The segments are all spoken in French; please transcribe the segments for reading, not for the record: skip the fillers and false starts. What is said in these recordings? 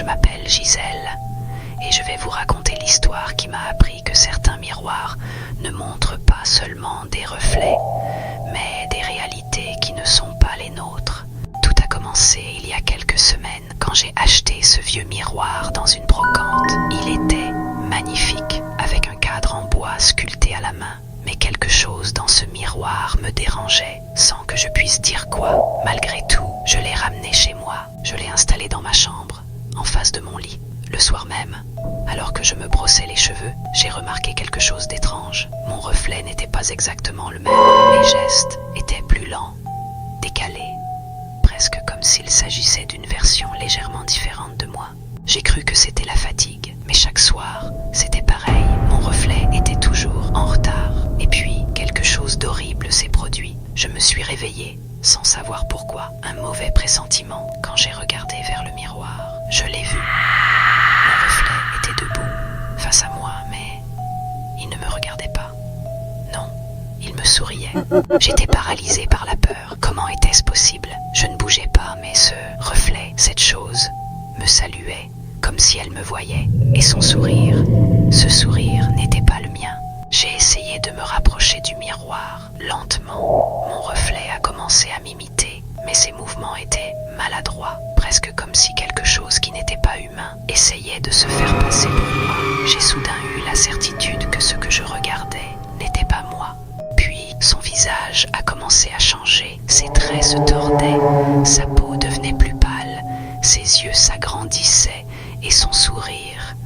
m'appelle Gisèle et je vais vous raconter l'histoire qui m'a appris que certains miroirs ne montrent pas seulement des reflets, mais des réalités qui ne sont pas les nôtres. Tout a commencé il y a quelques semaines quand j'ai acheté ce vieux miroir dans une brocante. Il était magnifique, avec un cadre en bois sculpté à la main. Mais quelque chose dans ce miroir me dérangeait, sans que je puisse dire quoi. Malgré tout, je l'ai ramené chez moi. Je l'ai installé dans ma chambre, en face de mon lit. Le soir même, alors que je me brossais les cheveux, j'ai remarqué quelque chose d'étrange. Mon reflet n'était pas exactement le même. Mes gestes étaient plus lents, décalés, presque comme s'il s'agissait d'une version légèrement différente de moi. J'ai cru que c'était la fatigue, mais chaque soir, c'était pareil. Mon reflet était toujours en retard. Et puis, quelque chose d'horrible s'est produit. Je me suis réveillée, sans savoir pourquoi. Un mauvais pressentiment. Quand j'ai regardé vers le miroir, je l'ai vu. Mon reflet était debout, face à moi, mais il ne me regardait pas. Non, il me souriait. J'étais paralysée par la peur. Comment était-ce possible? Je ne bougeais pas, mais ce reflet, cette chose, me saluait, comme si elle me voyait. Et son sourire, ce sourire n'était pas le mien. J'ai essayé de me rapprocher du miroir. Lentement, mon reflet a commencé à m'imiter, mais ses mouvements étaient maladroits, presque comme si quelque chose qui n'était pas humain essayait de se faire passer pour moi. J'ai soudain eu la certitude que ce que je regardais n'était pas moi. Puis, son visage a commencé à changer. Ses traits se tordaient, sa peau devenait plus pâle, ses yeux s'agrandissaient et son sourire.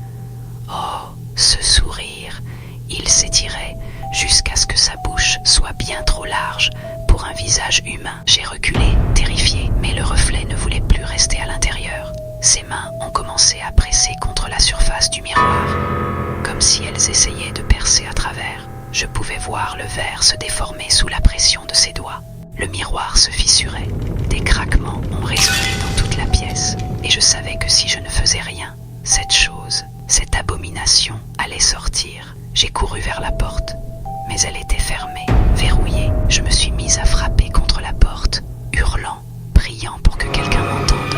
Oh, ce sourire! Il s'étirait jusqu'à ce que sa bouche soit bien trop large pour un visage humain. J'ai reculé, terrifié, mais le reflet ne voulait plus rester à l'intérieur. Ses mains ont commencé à presser contre la surface du miroir, comme si elles essayaient de percer à travers. Je pouvais voir le verre se déformer sous la pression de ses doigts. Le miroir se fissurait. Des craquements ont résonné dans toute la pièce, et je savais que si je ne faisais rien, cette chose, cette abomination allait sortir. J'ai couru vers la porte, mais elle était fermée, verrouillée. Je me suis mise à frapper contre la porte, hurlant, priant pour que quelqu'un m'entende.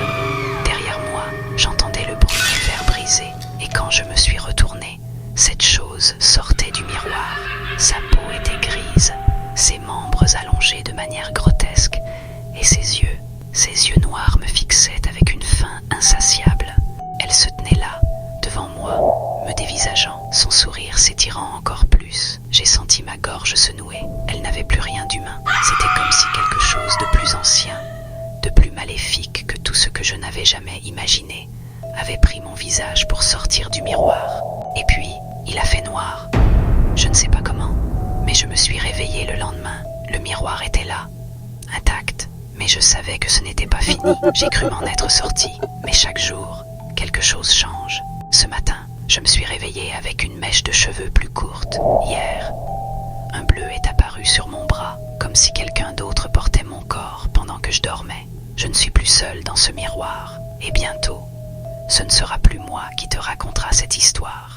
Derrière moi, j'entendais le bruit du verre brisé, et quand je me suis retournée, cette chose sortait du miroir. Sa peau était grise, ses membres allongés de manière grotesque, et ses yeux noirs me fixaient avec une faim insatiable. Elle se tenait là, devant moi, me dévisageant, son sourire s'étirant encore plus. J'ai senti ma gorge se nouer. Elle n'avait plus rien d'humain. C'était comme si quelque chose de plus ancien, de plus maléfique que tout ce que je n'avais jamais imaginé, avait pris mon visage pour sortir du miroir. Et puis, il a fait noir. Je ne sais pas comment, mais je me suis réveillée le lendemain. Le miroir était là, intact, mais je savais que ce n'était pas fini. J'ai cru m'en être sortie, mais chaque jour, quelque chose change. Ce matin, je me suis réveillée avec une mèche de cheveux plus courte. Hier, un bleu est apparu sur mon bras, comme si quelqu'un d'autre portait mon corps pendant que je dormais. Je ne suis plus seule dans ce miroir, et bientôt, ce ne sera plus moi qui te racontera cette histoire.